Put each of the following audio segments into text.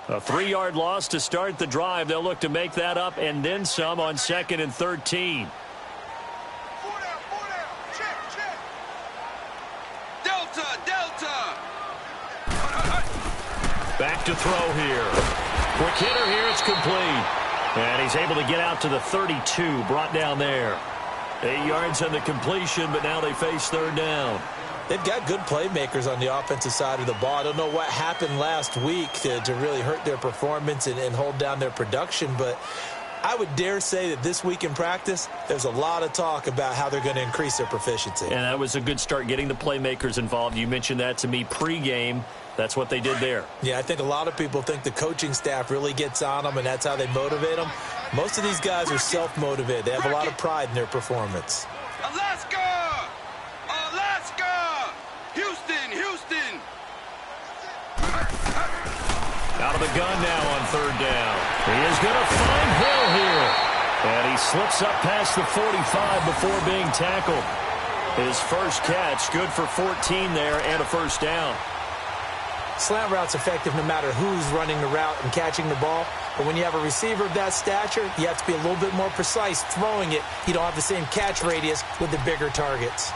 A 3-yard loss to start the drive. They'll look to make that up and then some on 2nd and 13. Back to throw here. Quick hitter here. It's complete. And he's able to get out to the 32. Brought down there. 8 yards on the completion, but now they face 3rd down. They've got good playmakers on the offensive side of the ball. I don't know what happened last week to really hurt their performance and hold down their production, but I would dare say that this week in practice, there's a lot of talk about how they're going to increase their proficiency. And that was a good start, getting the playmakers involved. You mentioned that to me pregame. That's what they did there. Yeah, I think a lot of people think the coaching staff really gets on them, and that's how they motivate them. Most of these guys are self-motivated. They have a lot of pride in their performance. Alaska! Houston! Out of the gun now on 3rd down. He is going to find Hill here. And he slips up past the 45 before being tackled. His first catch, good for 14 there and a 1st down. Slant route's effective no matter who's running the route and catching the ball. But when you have a receiver of that stature, you have to be a little bit more precise throwing it. You don't have the same catch radius with the bigger targets.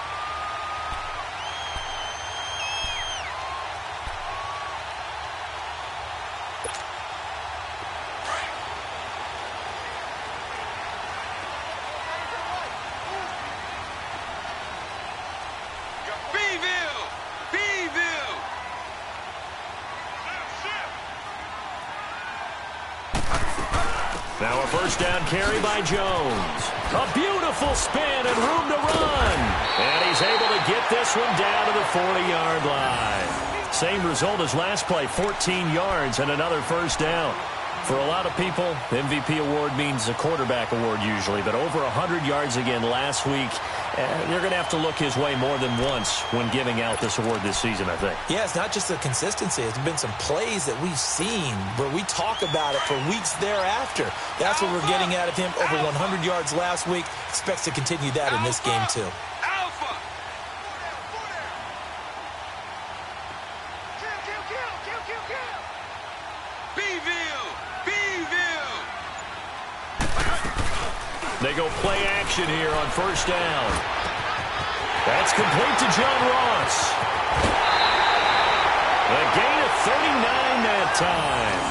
Now a 1st down carry by Jones. A beautiful spin and room to run. And he's able to get this one down to the 40-yard line. Same result as last play, 14 yards and another 1st down. For a lot of people, MVP award means a quarterback award usually, but over 100 yards again last week. They're going to have to look his way more than once when giving out this award this season, I think. Yeah, it's not just the consistency. It's been some plays that we've seen where we talk about it for weeks thereafter. That's what we're getting out of him. Over 100 yards last week. Expects to continue that in this game, too. They go play action here on 1st down. That's complete to John Ross. A gain of 39 that time.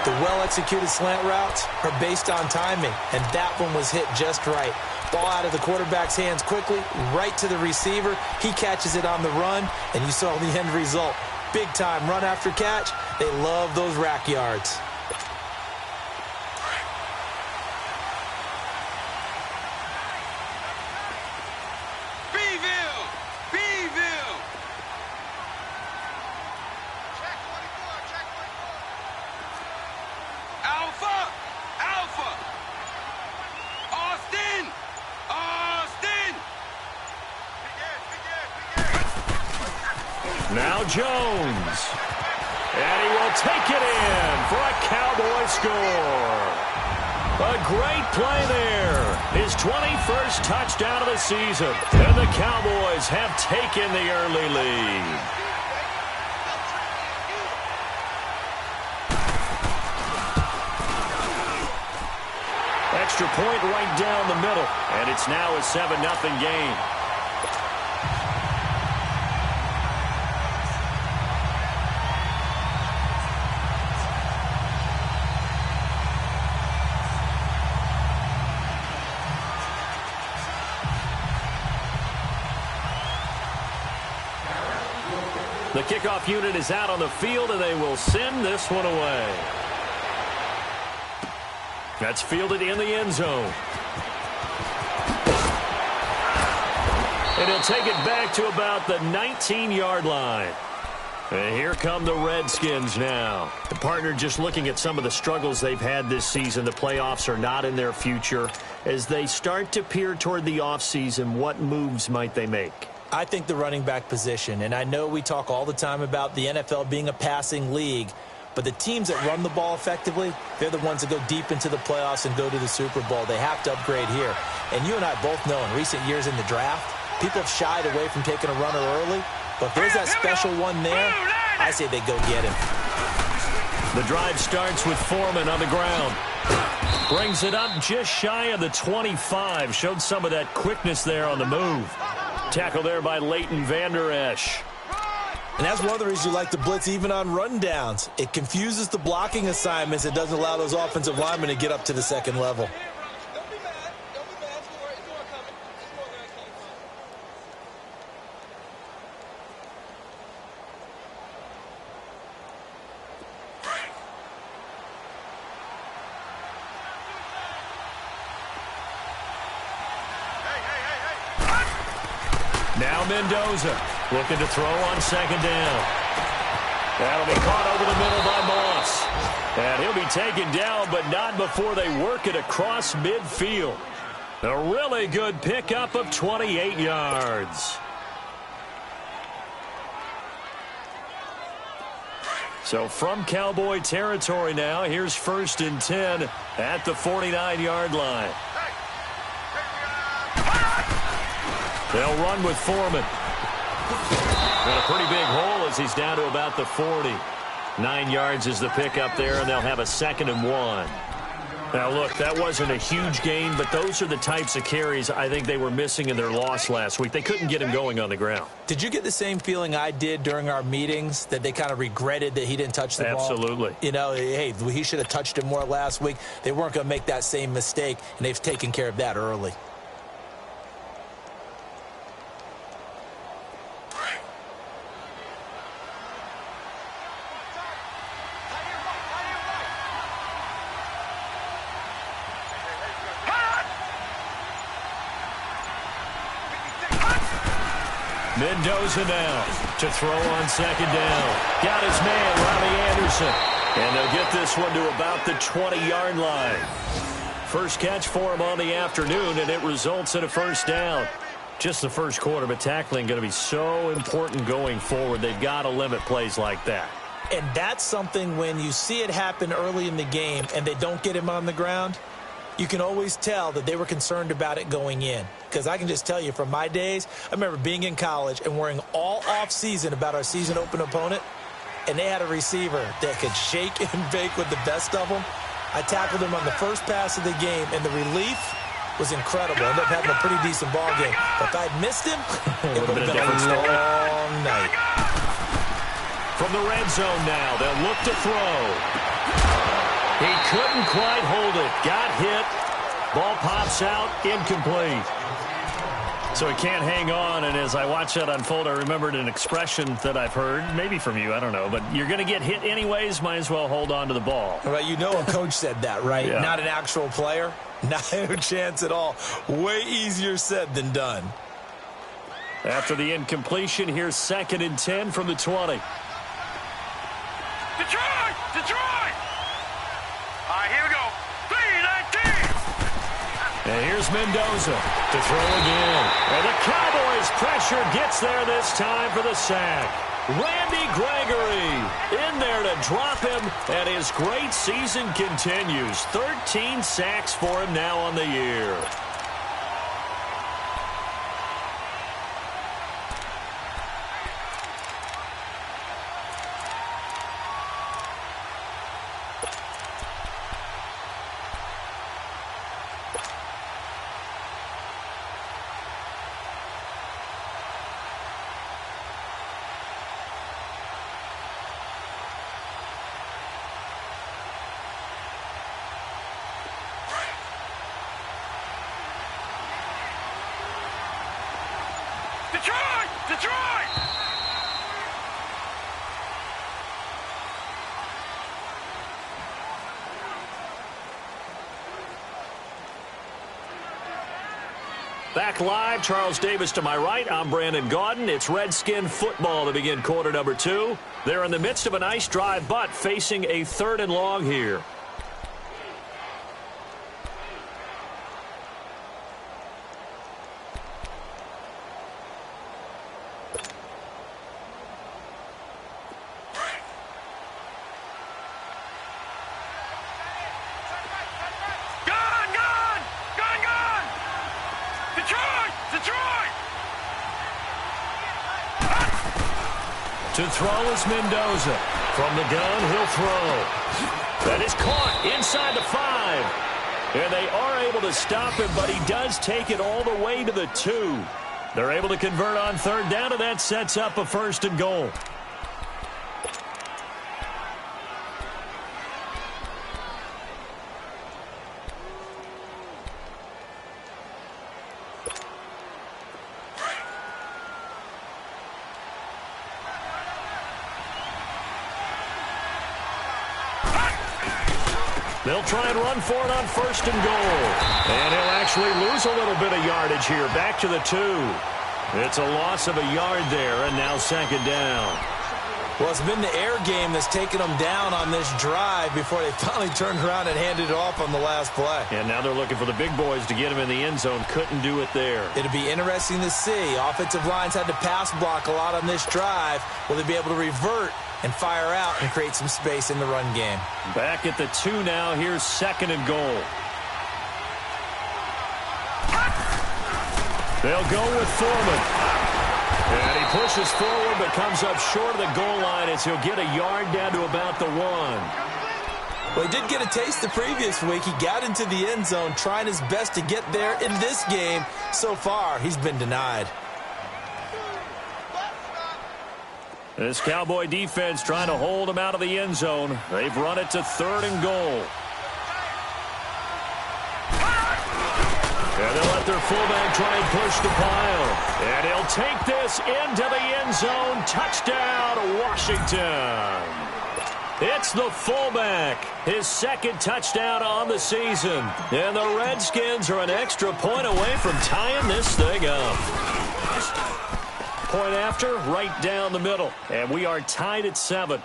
The well-executed slant routes are based on timing, and that one was hit just right. Ball out of the quarterback's hands quickly, right to the receiver. He catches it on the run, and you saw the end result. Big time run after catch. They love those rack yards. Now Jones. And he will take it in for a Cowboy score. A great play there. His 21st touchdown of the season. And the Cowboys have taken the early lead. Extra point right down the middle. And it's now a 7-0 game. The kickoff unit is out on the field, and they will send this one away. That's fielded in the end zone. And he'll take it back to about the 19-yard line. And here come the Redskins now. The partner just looking at some of the struggles they've had this season. The playoffs are not in their future. As they start to peer toward the offseason, what moves might they make? I think the running back position, and I know we talk all the time about the NFL being a passing league, but the teams that run the ball effectively, they're the ones that go deep into the playoffs and go to the Super Bowl. They have to upgrade here. And you and I both know in recent years in the draft, people have shied away from taking a runner early, but if there's that special one there, I say they go get him. The drive starts with Foreman on the ground. Brings it up just shy of the 25. Showed some of that quickness there on the move. Tackle there by Leighton Vander Esch. And that's one of the reasons you like to blitz even on rundowns. It confuses the blocking assignments. It doesn't allow those offensive linemen to get up to the second level. Now Mendoza looking to throw on second down. That'll be caught over the middle by Moss. And he'll be taken down, but not before they work it across midfield. A really good pickup of 28 yards. So from Cowboy territory now, here's 1st and 10 at the 49-yard line. They'll run with Foreman. And a pretty big hole as he's down to about the 40. 9 yards is the pickup there, and they'll have a 2nd and 1. Now, look, that wasn't a huge gain, but those are the types of carries I think they were missing in their loss last week. They couldn't get him going on the ground. Did you get the same feeling I did during our meetings, that they kind of regretted that he didn't touch the ball? Absolutely. You know, hey, he should have touched it more last week. They weren't going to make that same mistake, and they've taken care of that early. Mendoza now to throw on second down. Got his man, Robbie Anderson. And they'll get this one to about the 20-yard line. First catch for him on the afternoon, and it results in a 1st down. Just the first quarter, but tackling going to be so important going forward. They've got to limit plays like that. And that's something when you see it happen early in the game and they don't get him on the ground, you can always tell that they were concerned about it going in. Because I can just tell you from my days, I remember being in college and worrying all off-season about our season open opponent, and they had a receiver that could shake and bake with the best of them. I tackled him on the first pass of the game, and the relief was incredible. I ended up having a pretty decent ball game. But if I'd missed him, it would have been a long night. From the red zone now, they'll look to throw. He couldn't quite hold it. Got hit. Ball pops out. Incomplete. So he can't hang on, and as I watch that unfold, I remembered an expression that I've heard, maybe from you, I don't know, but you're going to get hit anyways, might as well hold on to the ball. Right, you know a coach said that, right? Yeah. Not an actual player. Not a chance at all. Way easier said than done. After the incompletion, here's 2nd and 10 from the 20. Detroit! Detroit! All right, here we go. 3-19! And here's Mendoza to throw again. And the Cowboys' pressure gets there this time for the sack. Randy Gregory in there to drop him, and his great season continues. 13 sacks for him now on the year. Detroit! Detroit! Back live, Charles Davis to my right. I'm Brandon Gaudin. It's Redskin football to begin quarter number 2. They're in the midst of a nice drive, but facing a 3rd and long here. To throw is Mendoza. From the gun, he'll throw. That is caught inside the 5. And they are able to stop him, but he does take it all the way to the 2. They're able to convert on third down, and that sets up a 1st and goal. They'll try and run for it on 1st and goal. And he'll actually lose a little bit of yardage here. Back to the 2. It's a loss of a yard there, and now 2nd down. Well, it's been the air game that's taken them down on this drive before they finally turned around and handed it off on the last play. And now they're looking for the big boys to get him in the end zone. Couldn't do it there. It'll be interesting to see. Offensive lines had to pass block a lot on this drive. Will they be able to revert and fire out and create some space in the run game? Back at the 2 now. Here's 2nd and goal. They'll go with Foreman. And he pushes forward but comes up short of the goal line as he'll get a yard down to about the 1. Well, he did get a taste the previous week. He got into the end zone trying his best to get there in this game. So far, he's been denied. This Cowboy defense trying to hold him out of the end zone. They've run it to 3rd and goal. And they'll let their fullback try and push the pile. And he'll take this into the end zone. Touchdown, Washington. It's the fullback. His 2nd touchdown on the season. And the Redskins are an extra point away from tying this thing up. Point after, right down the middle. And we are tied at 7.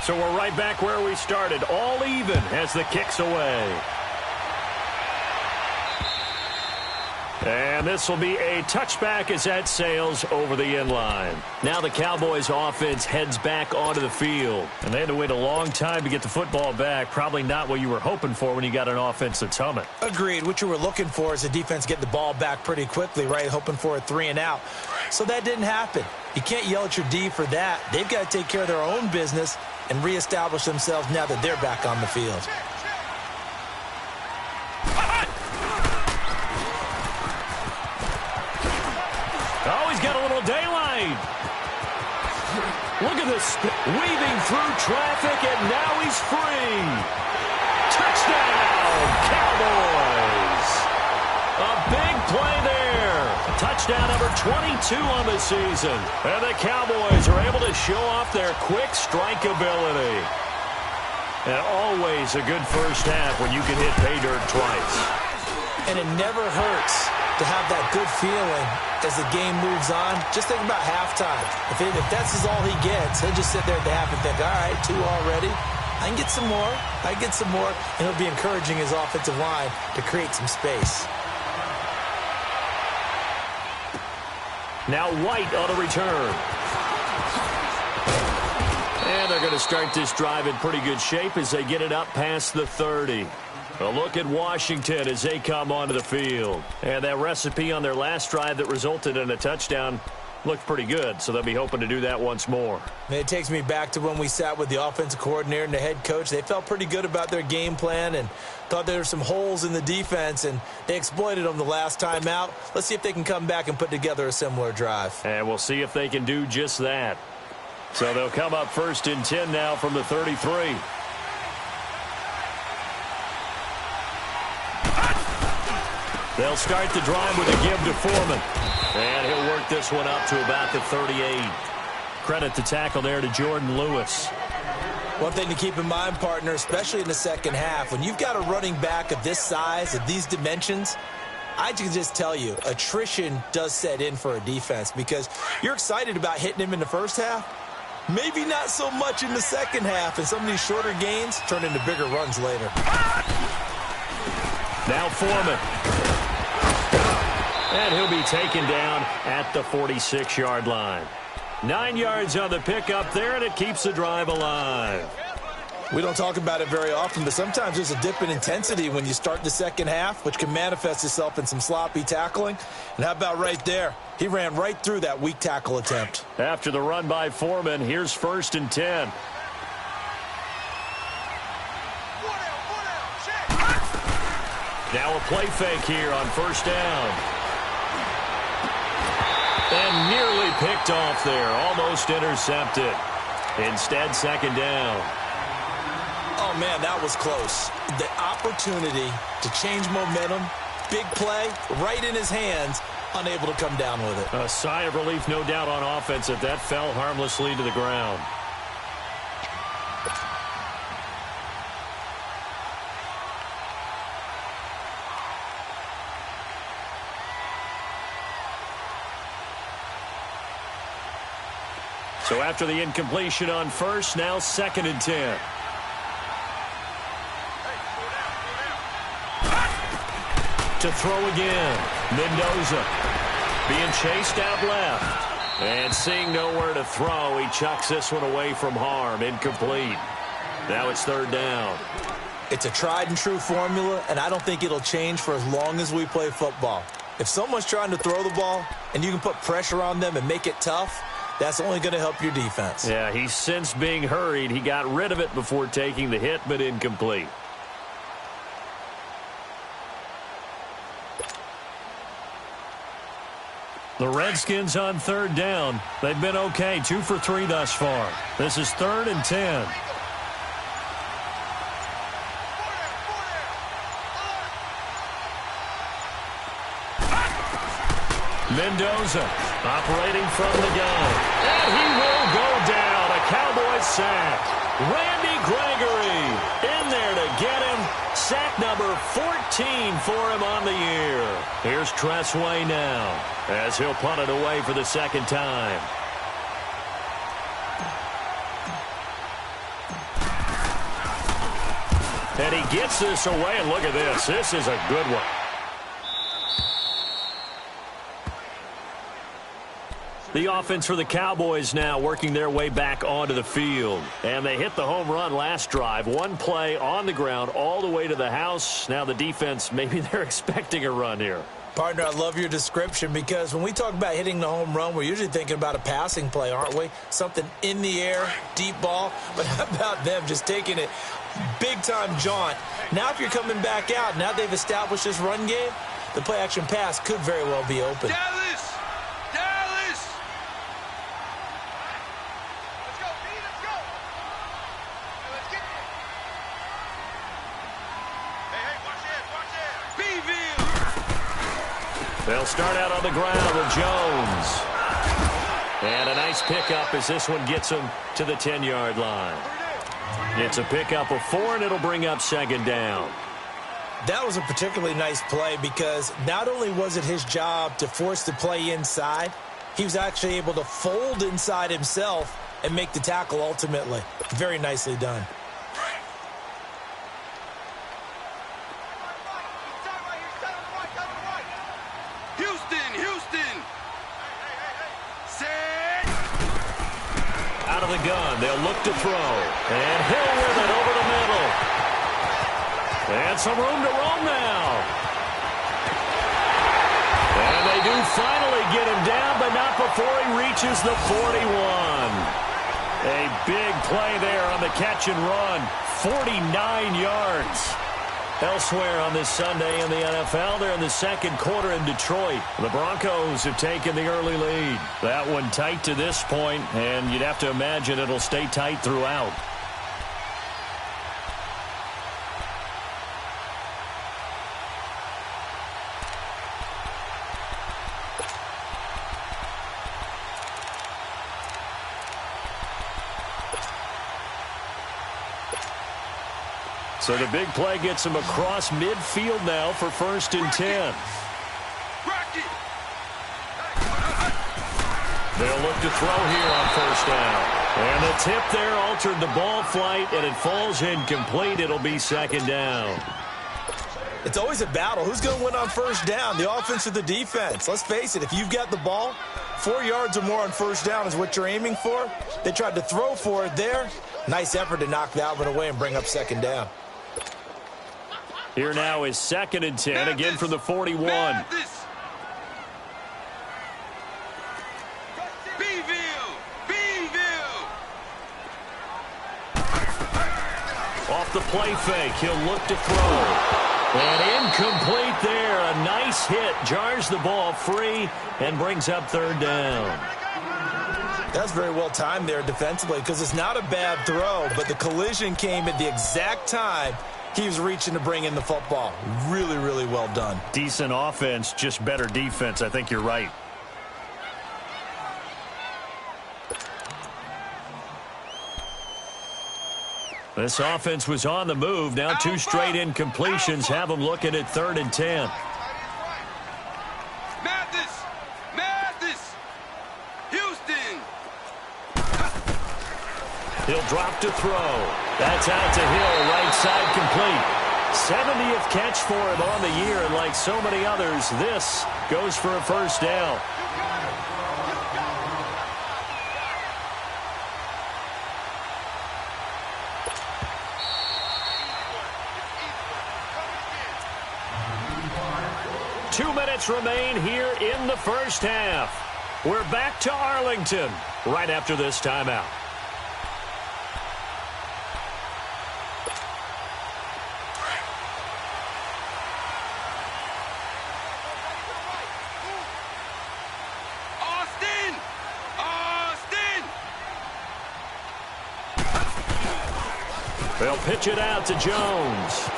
So we're right back where we started, all even as the kick's away. And this will be a touchback as that sails over the end line. Now the Cowboys offense heads back onto the field. And they had to wait a long time to get the football back. Probably not what you were hoping for when you got an offense that's humming. Agreed. What you were looking for is the defense get the ball back pretty quickly, right? Hoping for a 3 and out. So that didn't happen. You can't yell at your D for that. They've got to take care of their own business and reestablish themselves now that they're back on the field. Oh, he's got a little daylight. Look at this, weaving through traffic, and now he's free. Touchdown, Cowboys. A big play there. Touchdown number 22 on the season. And the Cowboys are able to show off their quick strike ability. And always a good first half when you can hit pay dirt twice. And it never hurts to have that good feeling as the game moves on. Just think about halftime. If that's all he gets, he'll just sit there at the half and think, all right, 2 already. I can get some more. I can get some more. And he'll be encouraging his offensive line to create some space. Now White on a return. And they're going to start this drive in pretty good shape as they get it up past the 30. A look at Washington as they come onto the field. And that recipe on their last drive that resulted in a touchdown looked pretty good, so they'll be hoping to do that once more. It takes me back to when we sat with the offensive coordinator and the head coach. They felt pretty good about their game plan and thought there were some holes in the defense, and they exploited them the last time out. Let's see if they can come back and put together a similar drive. And we'll see if they can do just that. So they'll come up 1st and 10 now from the 33. They'll start the drive with a give to Foreman. And he'll work this one up to about the 38. Credit the tackle there to Jordan Lewis. One thing to keep in mind, partner, especially in the second half, when you've got a running back of this size, of these dimensions, I can just tell you, attrition does set in for a defense because you're excited about hitting him in the first half. Maybe not so much in the second half, and some of these shorter gains turn into bigger runs later. Now Foreman. And he'll be taken down at the 46-yard line. 9 yards on the pickup there, and it keeps the drive alive. We don't talk about it very often, but sometimes there's a dip in intensity when you start the second half, which can manifest itself in some sloppy tackling. And how about right there? He ran right through that weak tackle attempt. After the run by Foreman, here's 1st and 10. Now a play fake here on 1st down. And nearly picked off there. Almost intercepted. Instead, 2nd down. Oh, man, that was close. The opportunity to change momentum, big play, right in his hands, unable to come down with it. A sigh of relief, no doubt, on offense if that fell harmlessly to the ground. So after the incompletion on 1st, now 2nd and 10. To throw again. Mendoza being chased out left. And seeing nowhere to throw, he chucks this one away from harm. Incomplete. Now it's 3rd down. It's a tried and true formula, and I don't think it'll change for as long as we play football. If someone's trying to throw the ball and you can put pressure on them and make it tough, that's only going to help your defense. Yeah, he's since being hurried. He got rid of it before taking the hit, but incomplete. The Redskins on 3rd down. They've been okay, 2 for 3 thus far. This is 3rd and 10. Mendoza operating from the gun. And he will go down. A Cowboys sack. Randy Gregory in there to get him. Sack number 14 for him on the year. Here's Tressway now as he'll punt it away for the 2nd time. And he gets this away, and look at this. This is a good one. The offense for the Cowboys now working their way back onto the field. And they hit the home run last drive. One play on the ground all the way to the house. Now the defense, maybe they're expecting a run here. Partner, I love your description because when we talk about hitting the home run, we're usually thinking about a passing play, aren't we? Something in the air, deep ball. But how about them just taking it big-time jaunt? Now if you're coming back out, now they've established this run game, the play-action pass could very well be open. Dallas! Dallas! Let's go, D, let's go! Let's get it! Hey, watch it, watch it! Beeville! They'll start out on the ground with Jones. And a nice pickup as this one gets him to the 10-yard line. It's a pickup of 4, and it'll bring up 2nd down. That was a particularly nice play because not only was it his job to force the play inside, he was actually able to fold inside himself and make the tackle ultimately. Very nicely done. Out of the gun, they'll look to throw. And Hill with it over the middle. And some room to roam now. And they do finally get him down, but not before he reaches the 41. A big play there on the catch and run. 49 yards. Elsewhere on this Sunday in the NFL, they're in the 2nd quarter in Detroit. The Broncos have taken the early lead. That one tight to this point, and you'd have to imagine it'll stay tight throughout. So the big play gets him across midfield now for 1st and 10. They'll look to throw here on 1st down. And the tip there altered the ball flight, and it falls incomplete. It'll be 2nd down. It's always a battle. Who's going to win on first down, the offense or the defense? Let's face it, if you've got the ball, 4 yards or more on first down is what you're aiming for. They tried to throw for it there. Nice effort to knock that one away and bring up second down. Here now is 2nd and 10, again from the 41. Off the play fake, he'll look to throw. And incomplete there. A nice hit. Jars the ball free and brings up 3rd down. That's very well timed there defensively because it's not a bad throw, but the collision came at the exact time he was reaching to bring in the football. Really, really well done. Decent offense, just better defense. I think you're right. This offense was on the move. Now 2 straight incompletions have them looking at 3rd and 10. Houston. He'll drop to throw. That's out to Hill, right side complete. 70th catch for him on the year, and like so many others, this goes for a first down. Remain here in the first half. We're back to Arlington right after this timeout. They'll pitch it out to Jones.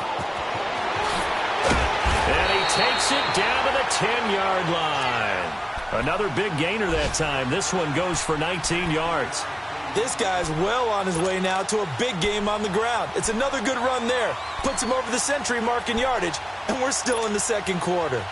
And he takes it down to the 10-yard line. Another big gainer that time. This one goes for 19 yards. This guy's well on his way now to a big game on the ground. It's another good run there. Puts him over the century mark in yardage, and we're still in the 2nd quarter.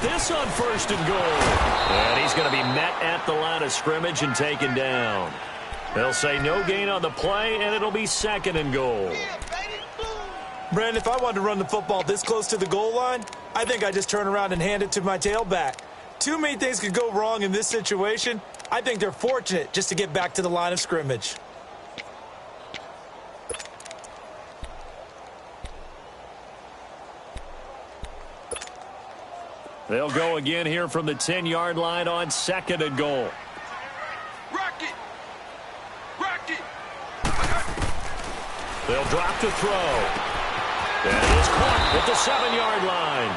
This on 1st and goal. And he's going to be met at the line of scrimmage and taken down. They'll say no gain on the play, and it'll be 2nd and goal. Brandon, if I wanted to run the football this close to the goal line, I think I'd just turn around and hand it to my tailback. Too many things could go wrong in this situation. I think they're fortunate just to get back to the line of scrimmage. They'll go again here from the 10-yard line on 2nd and goal. Rocket! They'll drop to throw. That is caught at the 7-yard line.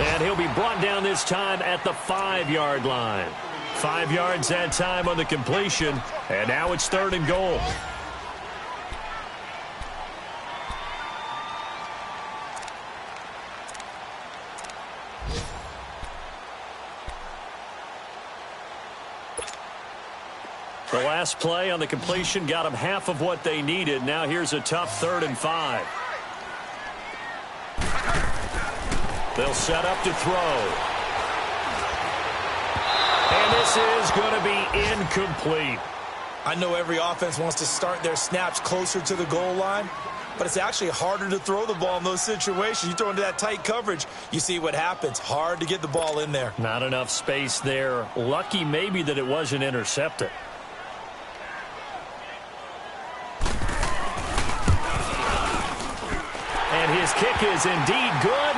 And he'll be brought down this time at the 5-yard line. 5 yards that time on the completion. And now it's 3rd and goal. The last play on the completion got them half of what they needed. Now here's a tough 3rd and 5. They'll set up to throw. And this is going to be incomplete. I know every offense wants to start their snaps closer to the goal line, but it's actually harder to throw the ball in those situations. You throw into that tight coverage, you see what happens. Hard to get the ball in there. Not enough space there. Lucky maybe that it wasn't intercepted. And his kick is indeed good.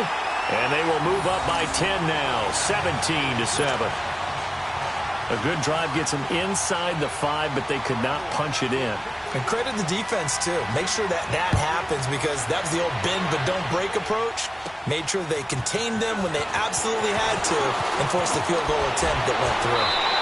And they will move up by 10 now, 17-7. A good drive gets them inside the 5, but they could not punch it in. And credit the defense, too. Make sure that happens because that was the old bend but don't break approach. Made sure they contained them when they absolutely had to and forced the field goal attempt that went through.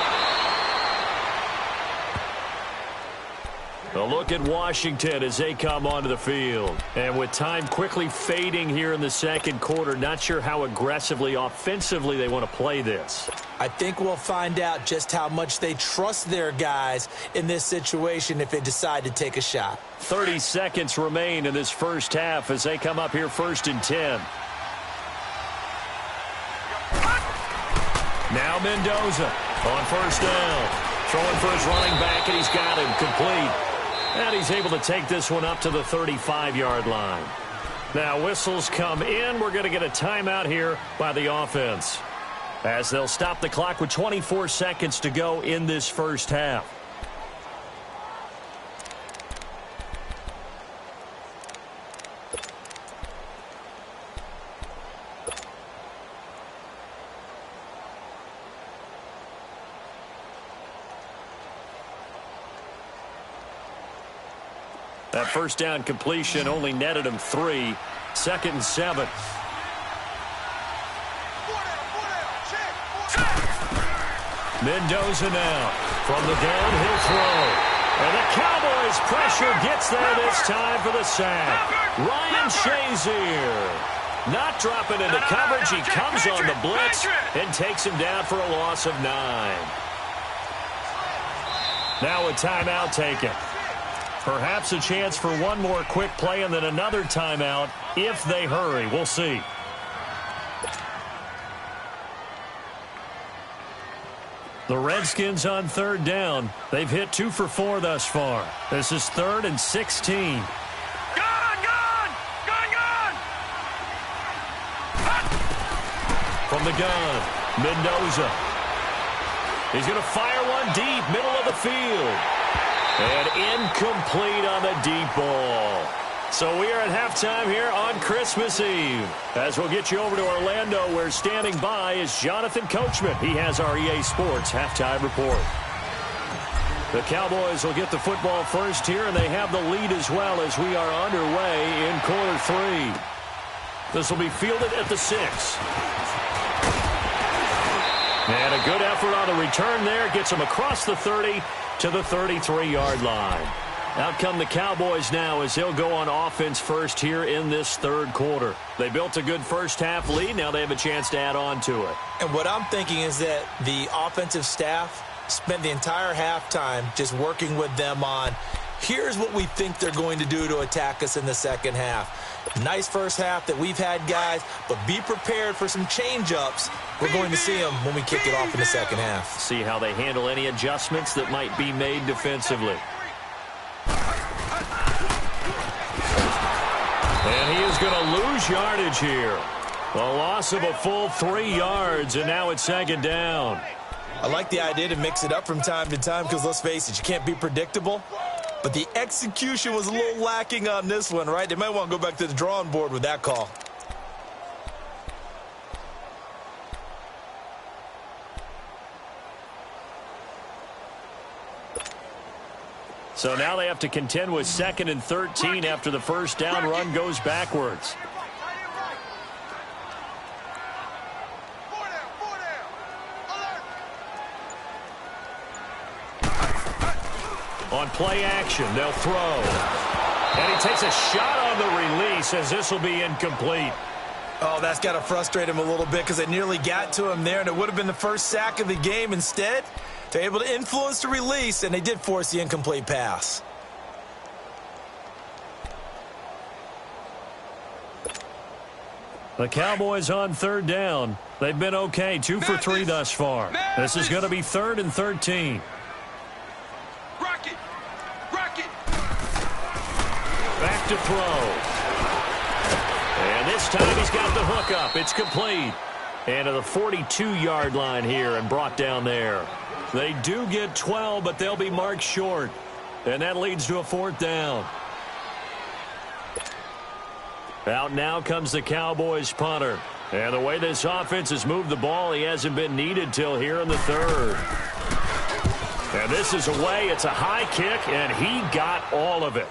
A look at Washington as they come onto the field. And with time quickly fading here in the 2nd quarter, not sure how aggressively, offensively they want to play this. I think we'll find out just how much they trust their guys in this situation if they decide to take a shot. 30 seconds remain in this first half as they come up here 1st and 10. Now Mendoza on first down. Throwing for his running back, and he's got him complete. And he's able to take this one up to the 35-yard line. Now whistles come in. We're going to get a timeout here by the offense, as they'll stop the clock with 24 seconds to go in this first half. That first down completion only netted him 3. 2nd and 7. Mendoza now from the downhill throw. And the Cowboys' pressure gets there this time for the sack. Ryan Shazier not dropping into coverage. He comes on the blitz and takes him down for a loss of 9. Now a timeout taken. Perhaps a chance for one more quick play and then another timeout if they hurry. We'll see. The Redskins on 3rd down. They've hit 2 for 4 thus far. This is 3rd and 16. Gone! From the gun, Mendoza. He's going to fire one deep, middle of the field. And incomplete on the deep ball. So we are at halftime here on Christmas Eve. As we'll get you over to Orlando, where standing by is Jonathan Coachman. He has our EA Sports halftime report. The Cowboys will get the football first here, and they have the lead as well as we are underway in quarter 3. This will be fielded at the 6. And a good effort on the return there. Gets him across the 30 to the 33-yard line. Out come the Cowboys now as they'll go on offense first here in this 3rd quarter. They built a good first half lead. Now they have a chance to add on to it. And what I'm thinking is that the offensive staff spent the entire halftime just working with them on, here's what we think they're going to do to attack us in the second half. Nice first half that we've had, guys, but be prepared for some change-ups. We're going to see them when we kick it off in the second half. See how they handle any adjustments that might be made defensively. And he is going to lose yardage here. A loss of a full 3 yards, and now it's 2nd down. I like the idea to mix it up from time to time because, let's face it, you can't be predictable. But the execution was a little lacking on this one, right? They might want to go back to the drawing board with that call. So now they have to contend with 2nd and 13 after the first down run goes backwards. On play action, they'll throw. And he takes a shot on the release as this will be incomplete. Oh, that's got to frustrate him a little bit because they nearly got to him there, and it would have been the first sack of the game. Instead, they're able to influence the release, and they did force the incomplete pass. The Cowboys on 3rd down. They've been okay, 2 for 3 thus far. This is going to be 3rd and 13. Back to throw. And this time he's got the hook up. It's complete. And to the 42-yard line here and brought down there. They do get 12, but they'll be marked short. And that leads to a 4th down. Out now comes the Cowboys punter. And the way this offense has moved the ball, he hasn't been needed till here in the 3rd. And this is away. It's a high kick, and he got all of it.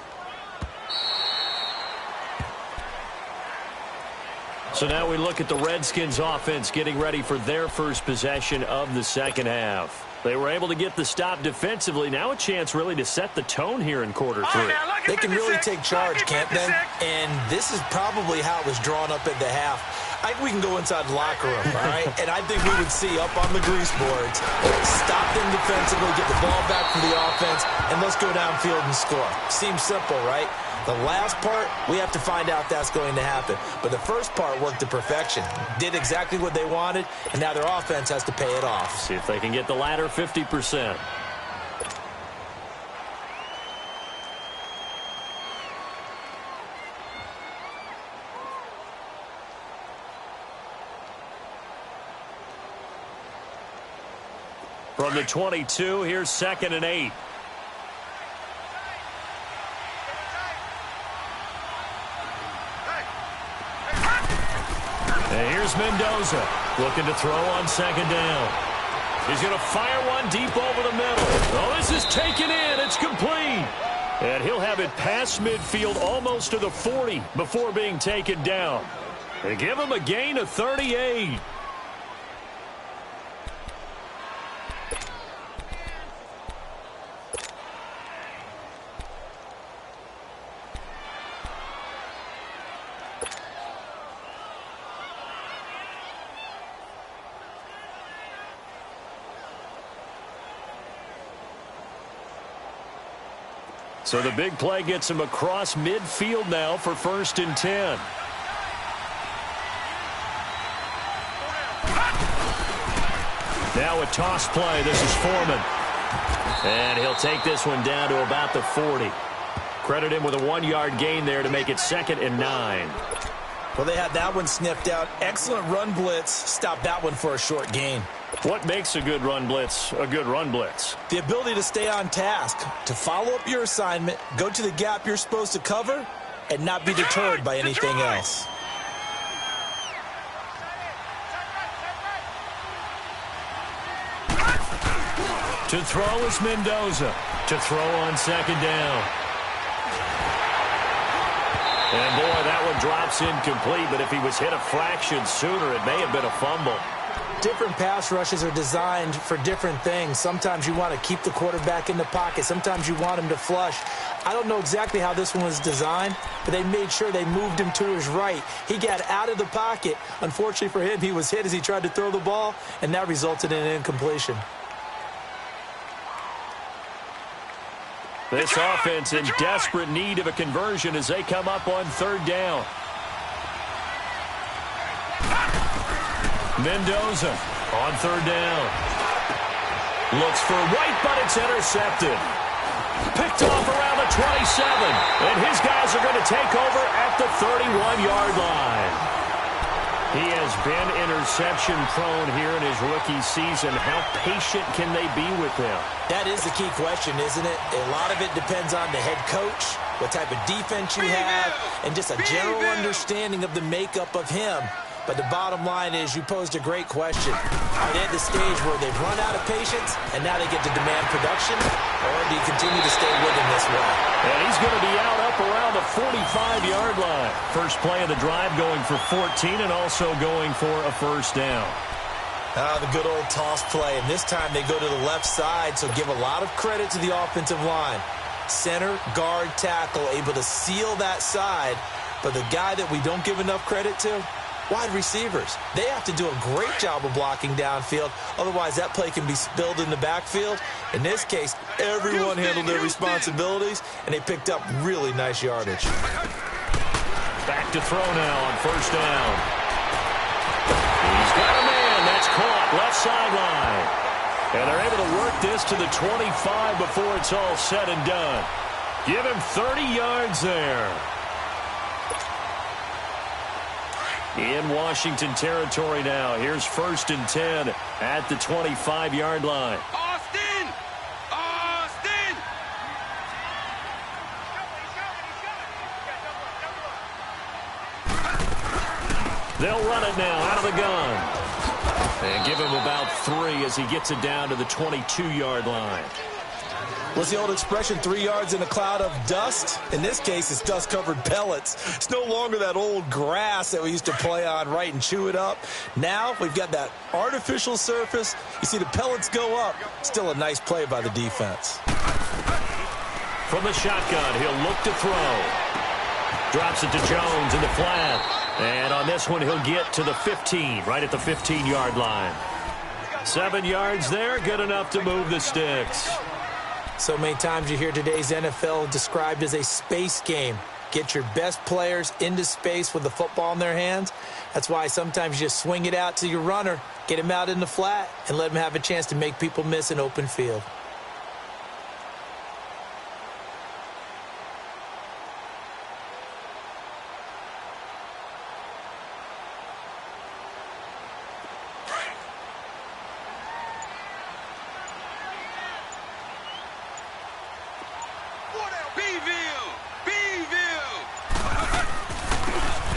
So now we look at the Redskins offense getting ready for their first possession of the second half. They were able to get the stop defensively. Now a chance really to set the tone here in quarter 3. Now look They can really take charge, can't they? And this is probably how it was drawn up at the half. I think we can go inside the locker room, all right? And I think we would see up on the grease boards, stop them defensively, get the ball back from the offense, and let's go downfield and score. Seems simple, right? The last part, we have to find out if that's going to happen. But the first part worked to perfection. Did exactly what they wanted, and now their offense has to pay it off. See if they can get the latter 50%. From the 22, here's 2nd and 8. And here's Mendoza looking to throw on 2nd down. He's going to fire one deep over the middle. Oh, this is taken in. It's complete. And he'll have it past midfield almost to the 40 before being taken down. They give him a gain of 38. So the big play gets him across midfield now for 1st and 10. Now a toss play. This is Foreman. And he'll take this one down to about the 40. Credit him with a 1-yard gain there to make it 2nd and 9. Well, they had that one sniffed out. Excellent run blitz. Stopped that one for a short gain. What makes a good run blitz a good run blitz? The ability to stay on task, to follow up your assignment, go to the gap you're supposed to cover, and not be deterred by anything else. To throw is Mendoza. To throw on 2nd down. And boy, that one drops incomplete, but if he was hit a fraction sooner, it may have been a fumble. Different pass rushes are designed for different things. Sometimes you want to keep the quarterback in the pocket. Sometimes you want him to flush. I don't know exactly how this one was designed, but they made sure they moved him to his right. He got out of the pocket. Unfortunately for him, he was hit as he tried to throw the ball, and that resulted in an incompletion. This offense in desperate need of a conversion as they come up on 3rd down. Mendoza on 3rd down. Looks for White, but it's intercepted. Picked off around the 27. And his guys are going to take over at the 31-yard line. He has been interception prone here in his rookie season. How patient can they be with him? That is the key question, isn't it? A lot of it depends on the head coach, what type of defense you have, and just a general understanding of the makeup of him. But the bottom line is you posed a great question. Are they at the stage where they've run out of patience and now they get to demand production? Or do you continue to stay with him this way? And he's going to be out up around the 45-yard line. First play of the drive going for 14 and also going for a 1st down. The good old toss play. And this time they go to the left side, so give a lot of credit to the offensive line. Center, guard, tackle, able to seal that side. But the guy that we don't give enough credit to, wide receivers. They have to do a great job of blocking downfield. Otherwise, that play can be spilled in the backfield. In this case, everyone handled their responsibilities, and they picked up really nice yardage. Back to throw now on 1st down. He's got a man. That's caught. Left sideline. And they're able to work this to the 25 before it's all said and done. Give him 30 yards there. In Washington territory now. Here's 1st and 10 at the 25-yard line. Austin! Austin! They'll run it now out of the gun. And give him about 3 as he gets it down to the 22-yard line. What's the old expression, 3 yards in a cloud of dust? In this case, it's dust-covered pellets. It's no longer that old grass that we used to play on, right, and chew it up. Now we've got that artificial surface. You see the pellets go up. Still a nice play by the defense. From the shotgun, he'll look to throw. Drops it to Jones in the flat. And on this one, he'll get to the 15, right at the 15-yard line. 7 yards there, good enough to move the sticks. So many times you hear today's NFL described as a space game. Get your best players into space with the football in their hands. That's why sometimes you just swing it out to your runner, get him out in the flat, and let him have a chance to make people miss an open field.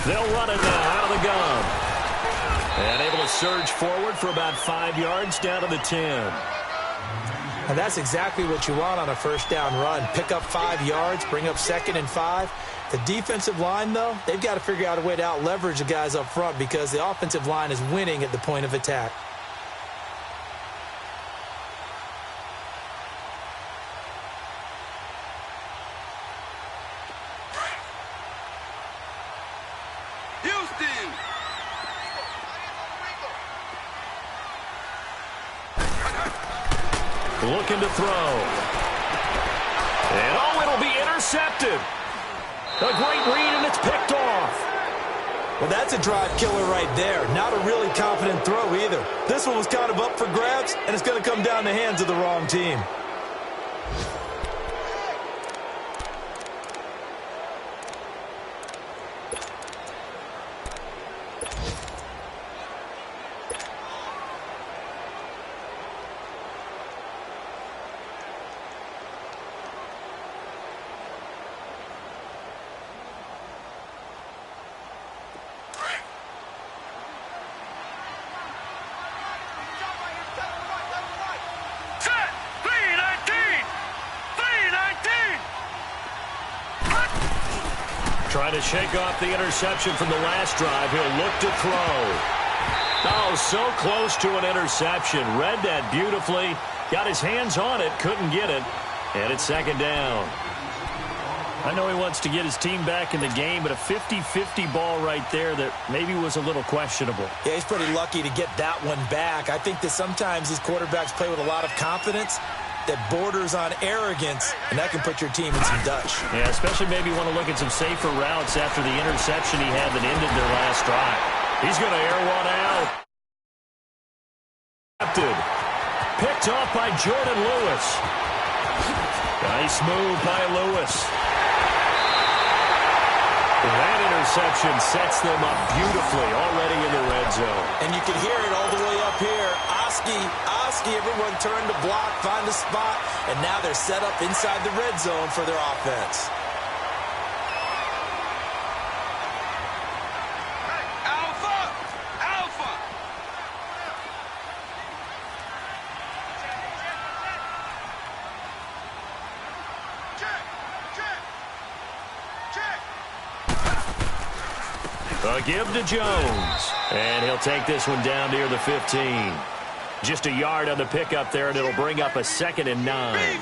They'll run it now out of the gun. And able to surge forward for about 5 yards down to the 10. And that's exactly what you want on a first down run. Pick up 5 yards, bring up 2nd and 5. The defensive line, though, they've got to figure out a way to out-leverage the guys up front because the offensive line is winning at the point of attack. Looking to throw. And, oh, it'll be intercepted. A great read, and it's picked off. Well, that's a drive killer right there. Not a really confident throw either. This one was kind of up for grabs, and it's going to come down the hands of the wrong team. Trying to shake off the interception from the last drive. He'll look to throw. Oh, so close to an interception. Read that beautifully. Got his hands on it. Couldn't get it. And it's 2nd down. I know he wants to get his team back in the game, but a 50-50 ball right there that maybe was a little questionable. Yeah, he's pretty lucky to get that one back. I think that sometimes these quarterbacks play with a lot of confidence that borders on arrogance, and that can put your team in some dutch. Yeah, especially maybe want to look at some safer routes after the interception he had that ended their last drive. He's going to air one out. Picked off by Jordan Lewis. Nice move by Lewis. That interception sets them up beautifully already in the red zone. And you can hear it all the way up here. Oski, everyone turned to block, find a spot, and now they're set up inside the red zone for their offense. Alpha! A give to Jones. And he'll take this one down near the 15. Just a yard on the pickup there, and it'll bring up a 2nd and 9.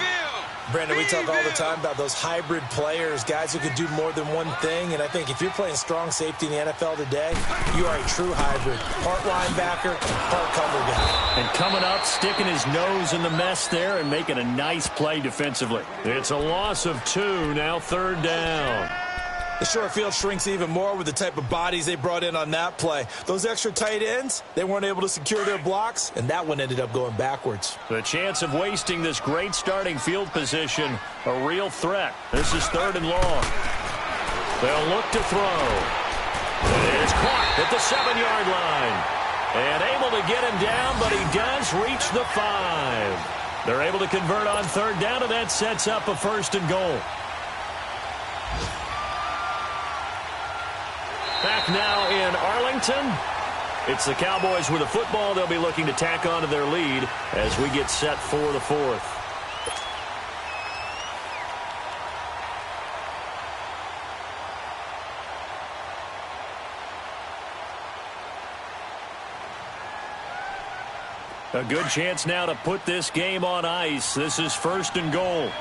Brandon, we talk all the time about those hybrid players, guys who can do more than one thing. And I think if you're playing strong safety in the NFL today, you are a true hybrid. Part linebacker, part cover guy. And coming up, sticking his nose in the mess there and making a nice play defensively. It's a loss of 2, now 3rd down. The short field shrinks even more with the type of bodies they brought in on that play. Those extra tight ends, they weren't able to secure their blocks, and that one ended up going backwards. The chance of wasting this great starting field position, a real threat. This is 3rd and long. They'll look to throw. It's caught at the 7-yard line. And able to get him down, but he does reach the 5. They're able to convert on 3rd down, and that sets up a 1st and goal. Back now in Arlington. It's the Cowboys with a football. They'll be looking to tack on to their lead as we get set for the 4th. A good chance now to put this game on ice. This is 1st and goal.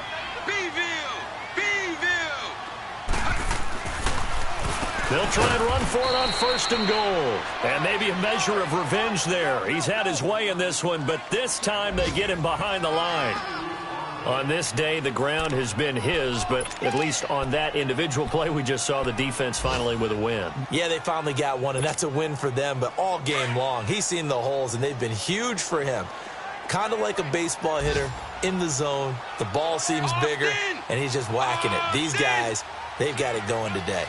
They'll try and run for it on 1st and goal. And maybe a measure of revenge there. He's had his way in this one, but this time they get him behind the line. On this day, the ground has been his, but at least on that individual play, we just saw the defense finally with a win. Yeah, they finally got one, and that's a win for them, but all game long, he's seen the holes, and they've been huge for him. Kind of like a baseball hitter in the zone. The ball seems bigger, and he's just whacking it. These guys, they've got it going today.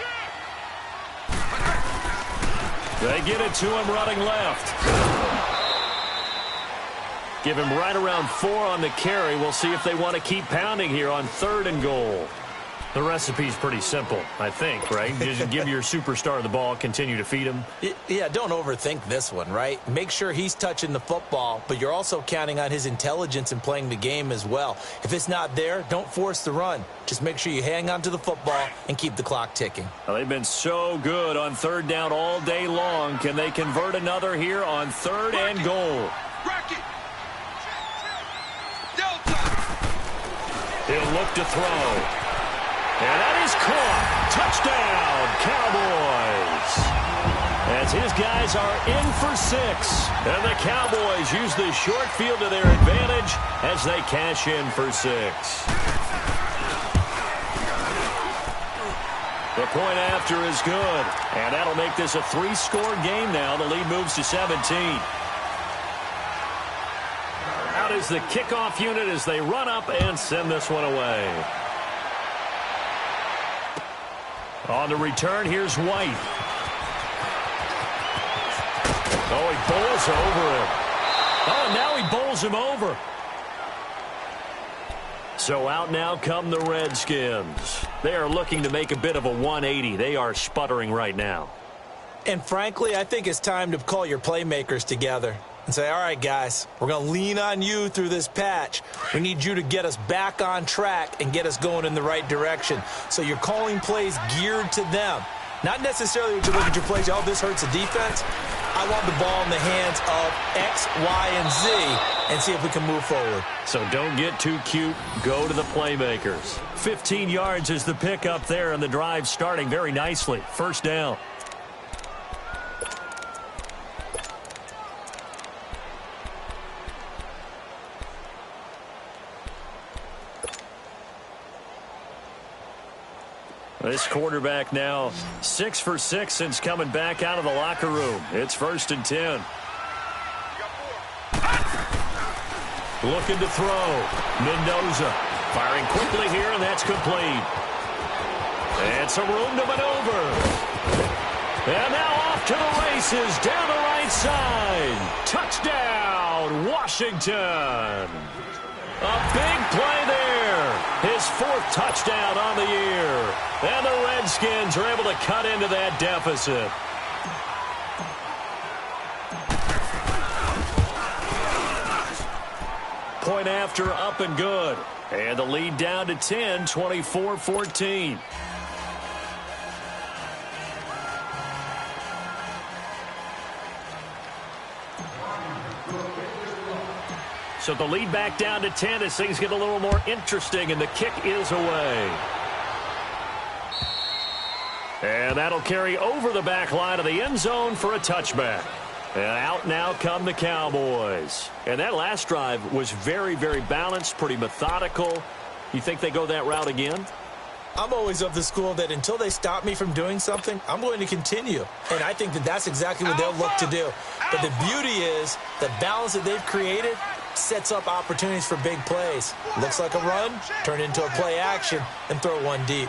They get it to him running left. Give him right around 4 on the carry. We'll see if they want to keep pounding here on 3rd and goal. The recipe's pretty simple, I think, right? Just give your superstar the ball, continue to feed him. Yeah, don't overthink this one, right? Make sure he's touching the football, but you're also counting on his intelligence in playing the game as well. If it's not there, don't force the run. Just make sure you hang on to the football and keep the clock ticking. Well, they've been so good on 3rd down all day long. Can they convert another here on 3rd and goal? He'll look to throw. And that is caught. Touchdown, Cowboys. As his guys are in for 6. And the Cowboys use the short field to their advantage as they cash in for 6. The point after is good. And that'll make this a 3-score game now. The lead moves to 17. Out is the kickoff unit as they run up and send this one away. On the return, here's White. Oh, he bowls over him. Oh, and now he bowls him over. So out now come the Redskins. They are looking to make a bit of a 180. They are sputtering right now. And frankly, I think it's time to call your playmakers together and say, all right, guys, we're going to lean on you through this patch. We need you to get us back on track and get us going in the right direction. So you're calling plays geared to them. Not necessarily when you look at your plays, oh, this hurts the defense. I want the ball in the hands of X, Y, and Z and see if we can move forward. So don't get too cute. Go to the playmakers. 15 yards is the pickup there, and the drive starting very nicely. 1st down. This quarterback now 6 for 6 since coming back out of the locker room. It's 1st and 10. Looking to throw. Mendoza firing quickly here, and that's complete. And some room to maneuver. And now off to the races down the right side. Touchdown, Washington. A big play there. His 4th touchdown on the year. And the Redskins are able to cut into that deficit. Point after up and good. And the lead down to 10, 24-14. So the lead back down to 10 as things get a little more interesting, and the kick is away. And that'll carry over the back line of the end zone for a touchback. And out now come the Cowboys. And that last drive was very, very balanced, pretty methodical. You think they go that route again? I'm always of the school that until they stop me from doing something, I'm going to continue. And I think that that's exactly what they'll look to do. But the beauty is the balance that they've created sets up opportunities for big plays. Looks like a run, turn into a play action, and throw one deep.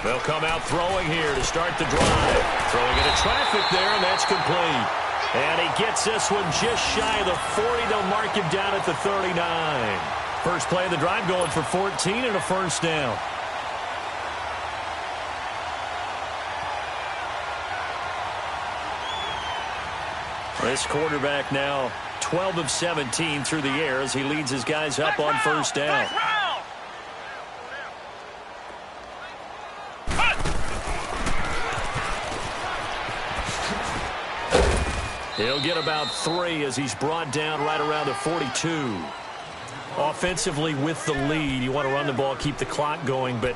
They'll come out throwing here to start the drive. Throwing into traffic there, and that's complete. And he gets this one just shy of the 40. They'll mark him down at the 39. First play of the drive going for 14 and a 1st down. This quarterback now 12 of 17 through the air as he leads his guys up on 1st down. He'll get about 3 as he's brought down right around the 42. Offensively with the lead, you want to run the ball, keep the clock going, but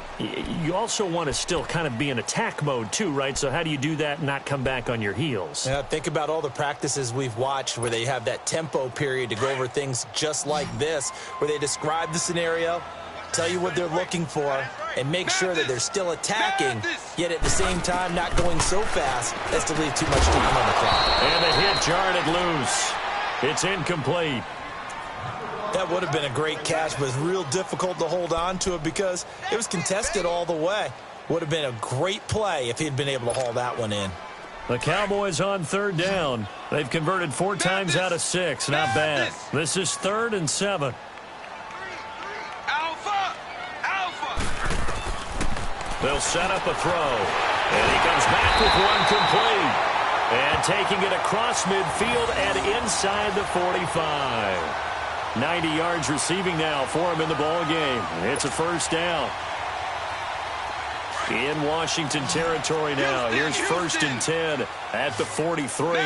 you also want to still kind of be in attack mode too, right? So how do you do that and not come back on your heels? Yeah, think about all the practices we've watched where they have that tempo period to go over things just like this, where they describe the scenario, tell you what they're looking for, and make sure that they're still attacking, yet at the same time not going so fast as to leave too much time on the clock. And the hit jarred it loose. It's incomplete. That would have been a great catch, but it's real difficult to hold on to it because it was contested all the way. Would have been a great play if he'd been able to haul that one in. The Cowboys on third down. They've converted 4 times out of 6. Not bad. This is 3rd and 7. They'll set up a throw. And he comes back with one complete. And taking it across midfield and inside the 45. 90 yards receiving now for him in the ball game. It's a first down. In Washington territory now. Here's 1st and 10 at the 43.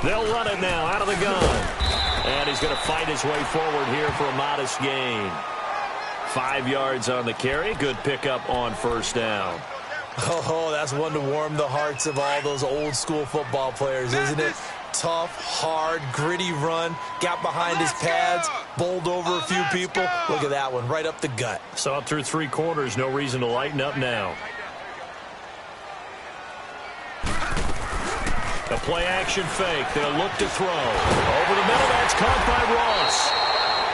They'll run it now out of the gun. And he's going to fight his way forward here for a modest gain. 5 yards on the carry. Good pickup on first down. Oh, that's one to warm the hearts of all those old school football players, isn't it? Tough, hard, gritty run. Got behind his pads, bowled over a few people. Look at that one, right up the gut. Saw it through 3 quarters. No reason to lighten up now. A play-action fake. They'll look to throw. Over the middle, that's caught by Ross.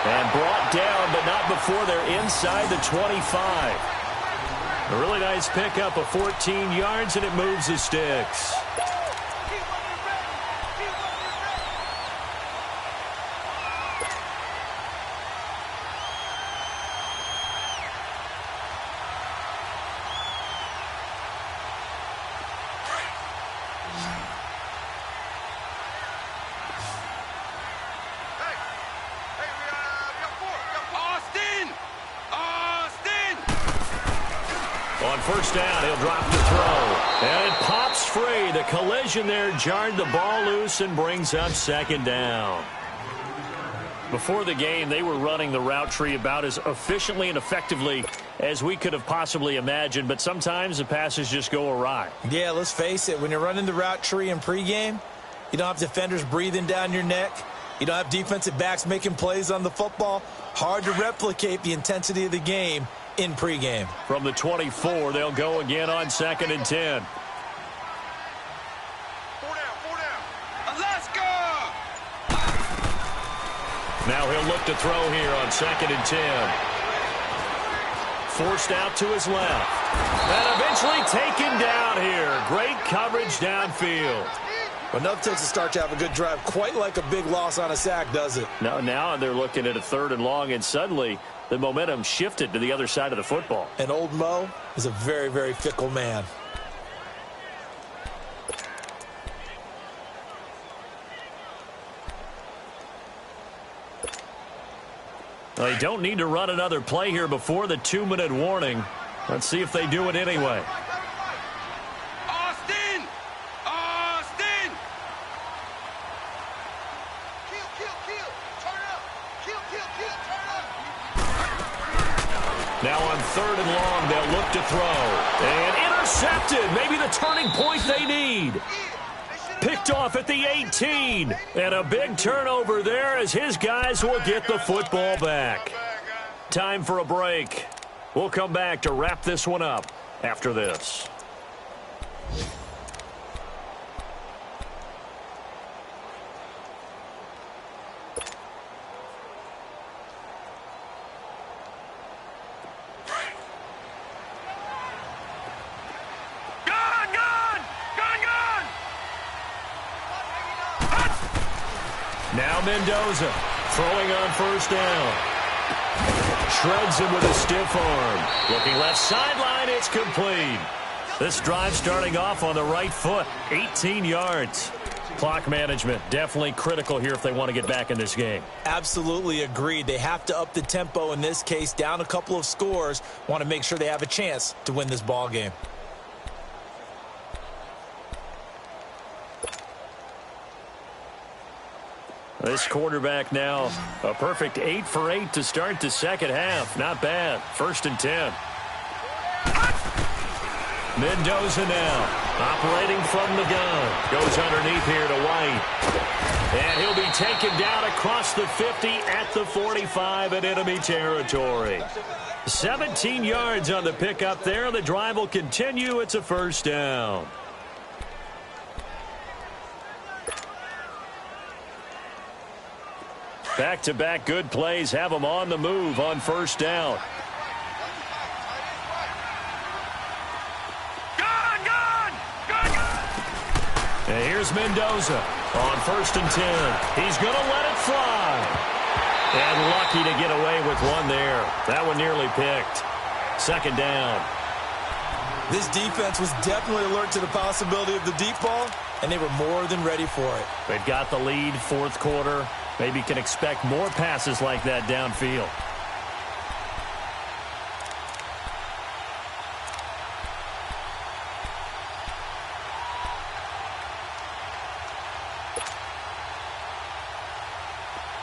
And brought down, but not before they're inside the 25. A really nice pickup of 14 yards, and it moves the sticks. On first down, he'll drop the throw. And it pops free. The collision there jarred the ball loose and brings up 2nd down. Before the game, they were running the route tree about as efficiently and effectively as we could have possibly imagined, but sometimes the passes just go awry. Yeah, let's face it. When you're running the route tree in pregame, you don't have defenders breathing down your neck. You don't have defensive backs making plays on the football. Hard to replicate the intensity of the game in pregame. From the 24, they'll go again on 2nd and 10. 4 down. Alaska! Now he'll look to throw here on 2nd and 10. Forced out to his left. And eventually taken down here. Great coverage downfield. But enough takes a start to have a good drive. Quite like a big loss on a sack, does it? Now they're looking at a 3rd and long, and suddenly the momentum shifted to the other side of the football. And old Mo is a very, very fickle man. They don't need to run another play here before the 2-minute warning. Let's see if they do it anyway. Austin! Austin! Kill. Turn up. Kill. Turn up. Now on 3rd and long, they'll look to throw. And intercepted. Maybe the turning point they need. Picked off at the 18. And a big turnover there as his guys will get the football back. Time for a break. We'll come back to wrap this one up after this. Now Mendoza throwing on first down. Shreds him with a stiff arm. Looking left sideline, it's complete. This drive starting off on the right foot, 18 yards. Clock management, definitely critical here if they want to get back in this game. Absolutely agreed. They have to up the tempo in this case, down a couple of scores. Want to make sure they have a chance to win this ball game. This quarterback now, a perfect 8 for 8 to start the second half. Not bad. 1st and 10. Mendoza now, operating from the gun. Goes underneath here to White. And he'll be taken down across the 50 at the 45 in enemy territory. 17 yards on the pickup there. The drive will continue. It's a 1st down. Back-to-back good plays have them on the move on 1st down. And here's Mendoza on 1st and 10. He's going to let it fly. And lucky to get away with one there. That one nearly picked. 2nd down. This defense was definitely alert to the possibility of the deep ball, and they were more than ready for it. They've got the lead, 4th quarter. Maybe can expect more passes like that downfield.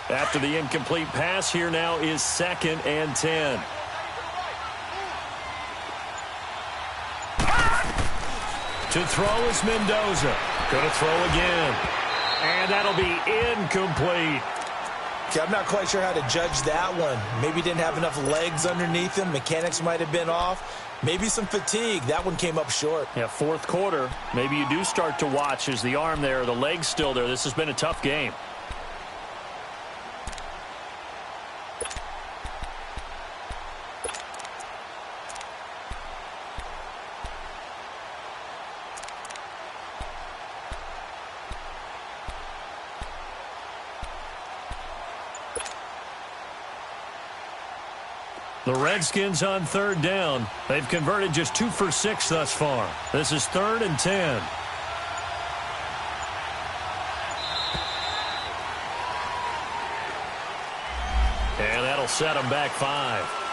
After the incomplete pass, here now is 2nd and 10. To throw is Mendoza. Going to throw again. And that'll be incomplete. Okay, I'm not quite sure how to judge that one. Maybe didn't have enough legs underneath him. Mechanics might have been off. Maybe some fatigue. That one came up short. Yeah, 4th quarter. Maybe you do start to watch. Is the arm there, the leg's still there? This has been a tough game. The Redskins on 3rd down. They've converted just 2 for 6 thus far. This is 3rd and 10. And that'll set them back 5.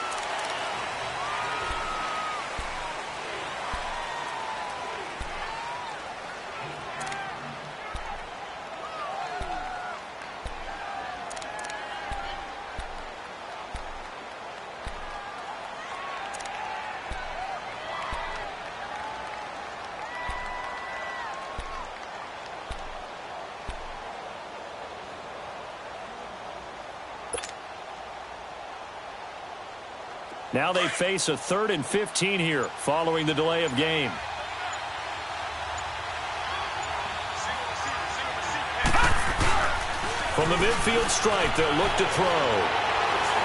Now they face a 3rd and 15 here following the delay of game. From the midfield stripe, they'll look to throw.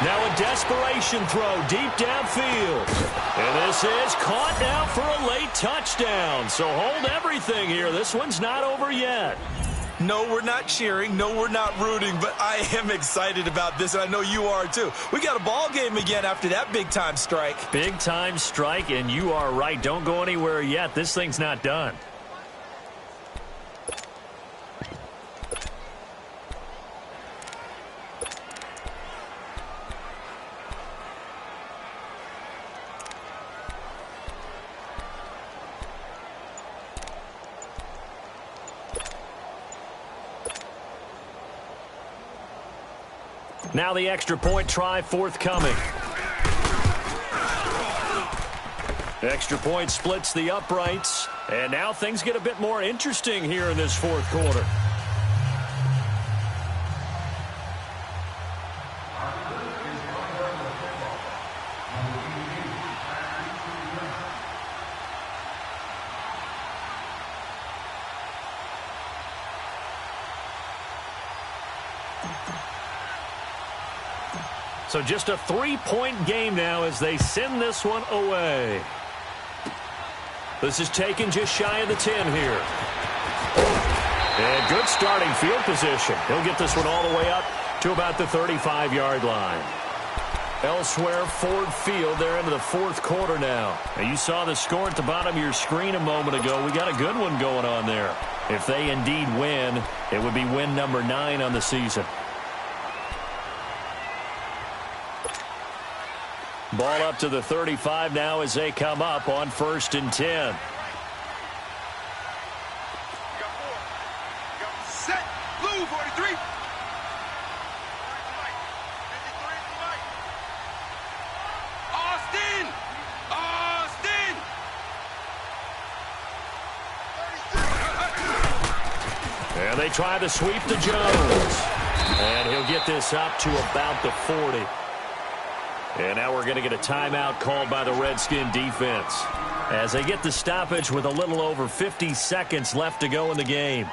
Now a desperation throw deep downfield. And this is caught now for a late touchdown. So hold everything here. This one's not over yet. No, we're not cheering. No, we're not rooting. But I am excited about this, and I know you are too. We got a ball game again after that big-time strike. Big-time strike, and you are right. Don't go anywhere yet. This thing's not done. Now the extra point try forthcoming. Extra point splits the uprights. And now things get a bit more interesting here in this 4th quarter. So just a 3-point game now as they send this one away. This is taken just shy of the 10 here. And good starting field position. He'll get this one all the way up to about the 35-yard line. Elsewhere, Ford Field, they're into the fourth quarter now. And you saw the score at the bottom of your screen a moment ago. We got a good one going on there. If they indeed win, it would be win number 9 on the season. Ball up to the 35 now as they come up on 1st and 10. Set. Blue 43. And they try the sweep to Jones. And he'll get this up to about the 40. And now we're going to get a timeout called by the Redskin defense as they get the stoppage with a little over 50 seconds left to go in the game.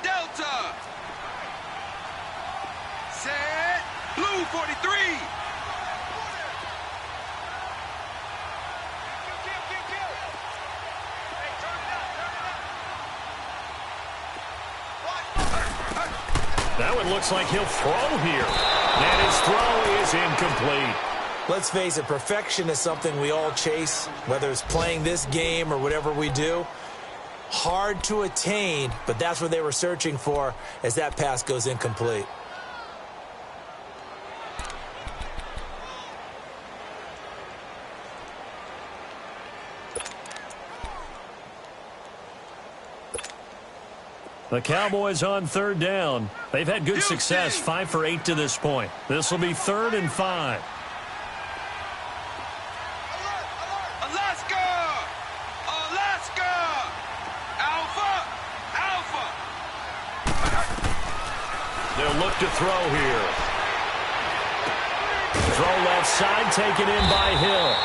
Delta. Set. Blue 43. That one looks like he'll throw here. And his throw is incomplete. Let's face it, perfection is something we all chase, whether it's playing this game or whatever we do. Hard to attain, but that's what they were searching for as that pass goes incomplete. The Cowboys on 3rd down. They've had good success, 5 for 8 to this point. This will be 3rd and 5. They'll look to throw here. Throw left side, taken in by Hill.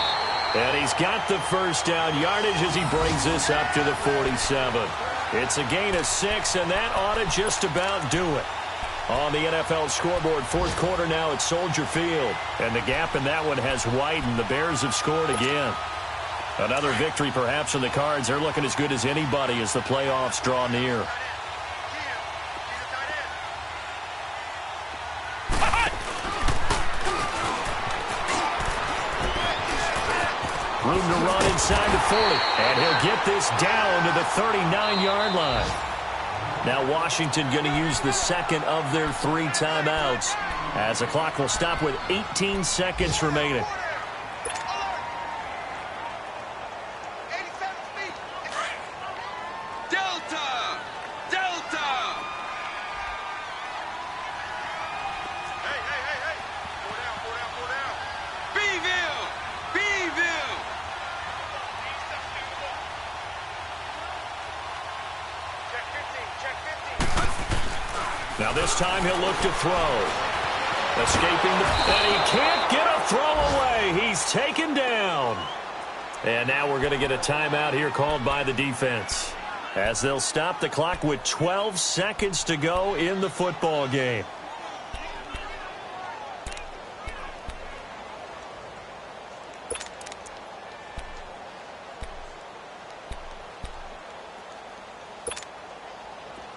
And he's got the first down yardage as he brings this up to the 47. It's a gain of 6, and that ought to just about do it. On the NFL scoreboard, 4th quarter now at Soldier Field. And the gap in that one has widened. The Bears have scored again. Another victory perhaps in the cards. They're looking as good as anybody as the playoffs draw near. Room to run inside the 40. And he'll get this down to the 39-yard line. Now Washington going to use the second of their 3 timeouts as the clock will stop with 18 seconds remaining. Now this time he'll look to throw. Escaping and he can't get a throw away. He's taken down. And now we're going to get a timeout here called by the defense as they'll stop the clock with 12 seconds to go in the football game.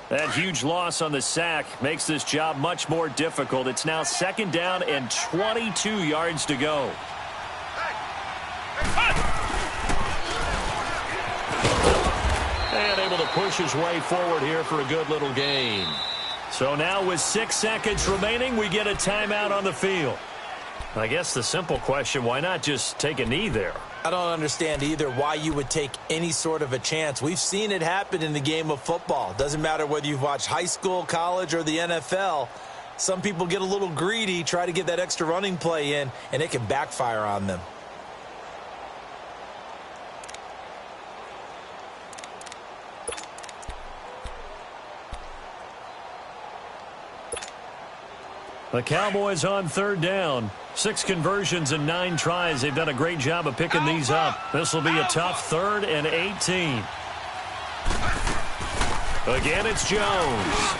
That huge loss on the sack makes this job much more difficult. It's now 2nd down and 22 yards to go. And able to push his way forward here for a good little gain. So now with 6 seconds remaining, we get a timeout on the field. I guess the simple question, why not just take a knee there? I don't understand either why you would take any sort of a chance. We've seen it happen in the game of football. Doesn't matter whether you've watched high school, college, or the NFL. Some people get a little greedy, try to get that extra running play in, and it can backfire on them. The Cowboys on 3rd down. 6 conversions and 9 tries. They've done a great job of picking these up. This will be a tough 3rd and 18. Again, it's Jones.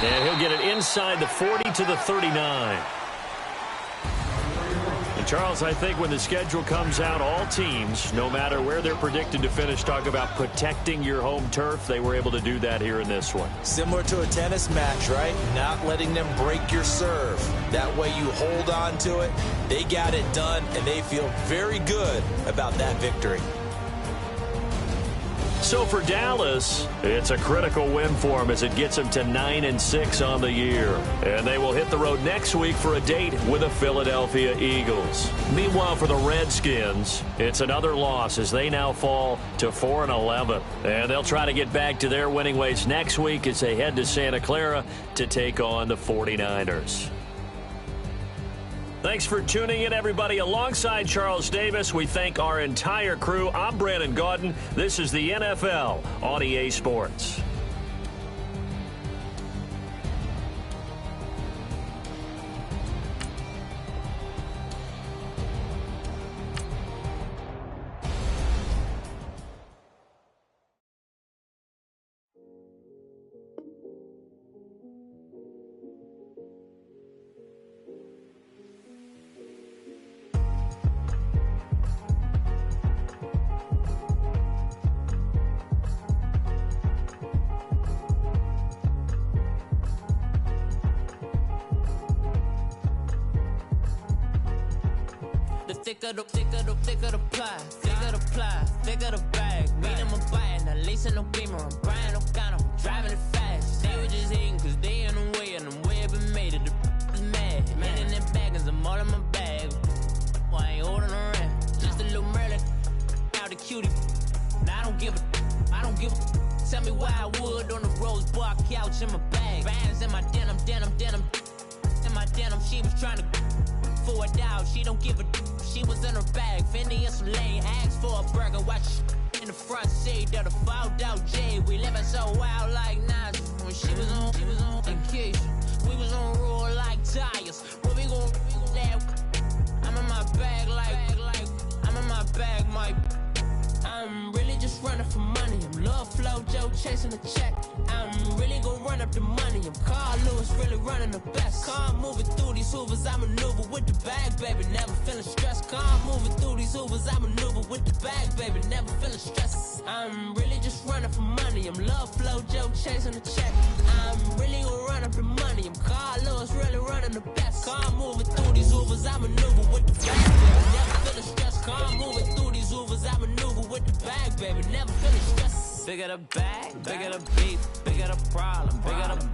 And he'll get it inside the 40 to the 39. And Charles, I think when the schedule comes out, all teams, no matter where they're predicted to finish, talk about protecting your home turf. They were able to do that here in this one. Similar to a tennis match, right? Not letting them break your serve. That way you hold on to it. They got it done, and they feel very good about that victory. So for Dallas, it's a critical win for them as it gets them to 9-6 on the year. And they will hit the road next week for a date with the Philadelphia Eagles. Meanwhile, for the Redskins, it's another loss as they now fall to 4-11. And they'll try to get back to their winning ways next week as they head to Santa Clara to take on the 49ers. Thanks for tuning in, everybody. Alongside Charles Davis, we thank our entire crew. I'm Brandon Gaudin. This is the NFL on EA Sports. Thicker the pie, thicker the bag. Meet them a buying, at least in no beamer. I'm buying no kind of driving it fast. They were just hating cause they in the way, and the way I've been made it. The is mad. Man in that bag, cause I'm all in my bag. Well, I ain't holding around. Just a little Merlin, out the cutie. Now I don't give a. Tell me why I would on the rose bar couch in my bag. Bands in my denim. In my denim, she was trying to for it out. She don't give a. She was in her bag, Fendi and some lane. Asked for a burger, watch in the front seat of the fouled out J. We living so wild like Nas. When she was on vacation, we was on roll like tires. Where we gon' I'm in my bag like I'm in my bag, Mike. I'm really just running for money. I'm love flow, Joe chasing the check. I'm really gon' run up the money. I'm Carl Lewis, really running the best. Car moving through these hoovers, I maneuver with the bag, baby. Never feeling stressed. Car moving through these hoovers, I maneuver with the bag, baby. Never feeling stressed. I'm really just running for money. I'm love flow, Joe chasing the check. I'm really gon' run up the money. I'm Carl Lewis, really running the best. Car moving through these hoovers, I maneuver with the bag, baby. Never feeling stressed. Car moving through these hoovers, I maneuver with the bag, baby. Never feeling stressed. Bigger the bag, bigger the beef, bigger the problem, bigger the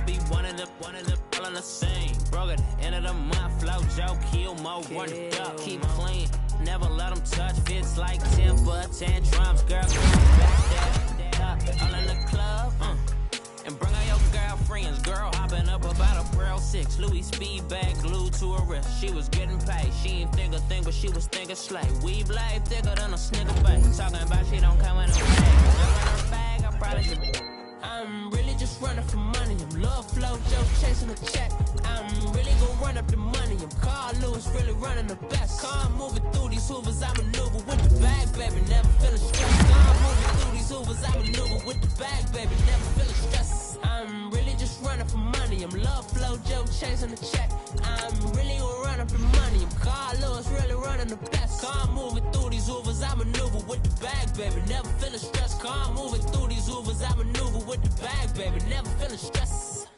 be one of the all in the same. Broke at the end of the month, flow Joe, kill mo, run it up, keep clean, never let them touch, fits like temper, tantrums, girl, back there, all in the club, and bring out your girlfriends, girl hopping up about a Pearl 6, Louis speed bag glued to her wrist, she was getting paid, she ain't think a thing, but she was thinking slay, weave blade thicker than a snicker bag, talking about she don't come in a bag, I probably should. I'm really just running for money. I'm love flow, Joe chasing the check. I'm really gon' run up the money. I'm Carl Lewis, really running the best. Car moving through these hoovers, I maneuver with the bag, baby. Never feeling stressed. Car moving through these hoovers, I maneuver with the bag, baby. Never feeling stressed. I'm really just running for money. I'm love flow, Joe chasing the check. I'm really gon' run up the money. I'm Carl Lewis, really running the best. Car moving through these hoovers, I maneuver with the bag, baby. Never feeling stressed. Car moving through these hoovers, I maneuver with the bag, baby. Never feeling stressed.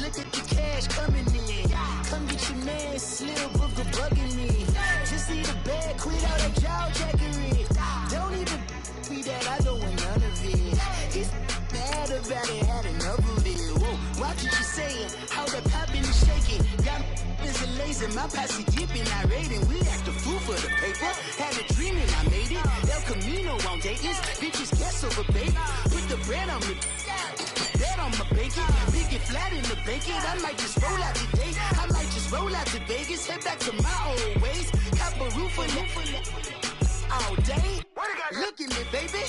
Look at the cash coming in. Come get your man, Slim Booker bugging me. Just see the bag, quit all that jaw jackery. Don't even be that, I don't want none of it. It's bad about it, had enough of it. Whoa, watch what you saying, how the poppin' and shaking. My posse dipping, I raiding. We act a fool for the paper. Had a dream and I made it. El Camino on Dayton's. Bitches guess over baby. Put the bread on me. That on my bacon. Big it flat in the bacon. I might just roll out today. I might just roll out to Vegas. Head back to my old ways. Cop a roof for all day. Look at me, baby.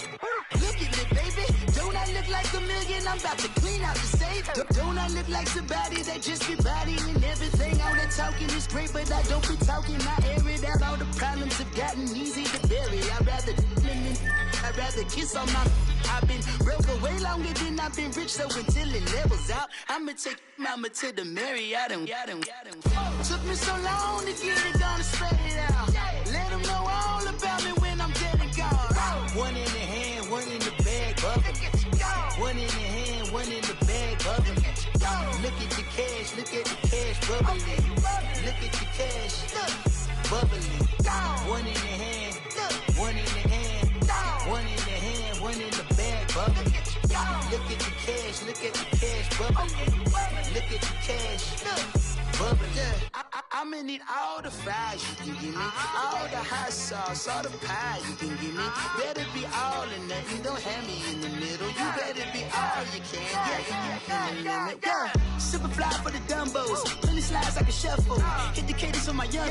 Look at me, baby. Don't I look like a million? I'm about to clean out the safe. Don't I look like somebody that just be bodying everything? All that talking is great, but I don't be talking. I air it out. All the problems have gotten easy to bury. I'd rather kiss on my. I've been broke way longer than I've been rich, so until it levels out, I'ma take mama to the Marriott and took me so long to get it, gonna spread it out. Let them know all about me when I'm dead and gone. One in the hand, one in the bag, bubbling. One in the hand, one in the bag, bubbling. Look at the cash, look at the cash, bubbling. Look at the cash, bubbling. One in the hand, one in the hand, one in the hand, one in the bag, bubbling. Look at the cash, look at the cash, bubbling. Look at the cash, bubbling. I'ma need all the fries you can give me, all the hot sauce, all the pie you can give me. Better be all or nothing, don't have me in the middle. You better be all you can, yeah. Super fly for the dumbos, plenty slides I can shuffle. Hit the cadence for my young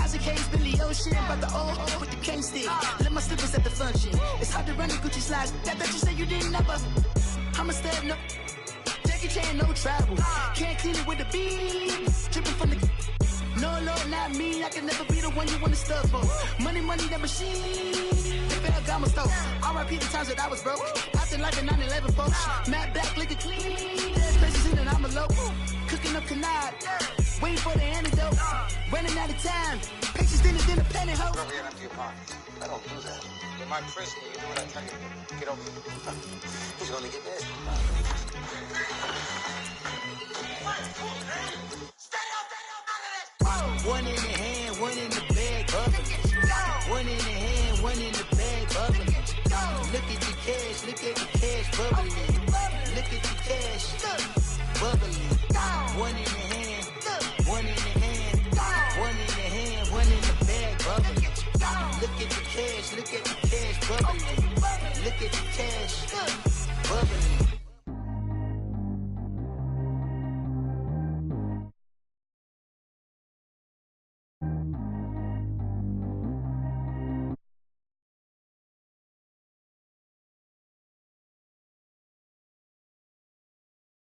Isaac Hayes, Billy Ocean, but the old with the cane stick. Let my slippers at the function. It's hard to run the Gucci slides. That bet you say you didn't never. I'ma step no. Jackie Chan, no travel. Can't clean it with the beat. Dripping from the. No, Lord, not me. I can never be the one you want to stuff for. Money, that machine. They better got my stove. R.I.P. the times that I was broke. Acting like a 9/11 folks. Matte black, liquor clean. There's places in and I'm a local. Cooking up canard. Waiting for the antidote. Running out of time. Pictures in the pantyhose. Over here, empty your pocket. I don't do that. In my prison, you do what I tell you. Get over here. He's gonna get this. One in the hand, one in the bag, bubbling. One in the hand, one in the bag, bubbling. Look at the cash, look at the cash, bubbling. Look at the cash, bubbling. One in the hand, one in the hand, one in the hand, one in the bag, bubbling. Look at the cash, bubbling. Look at the cash, bubbling.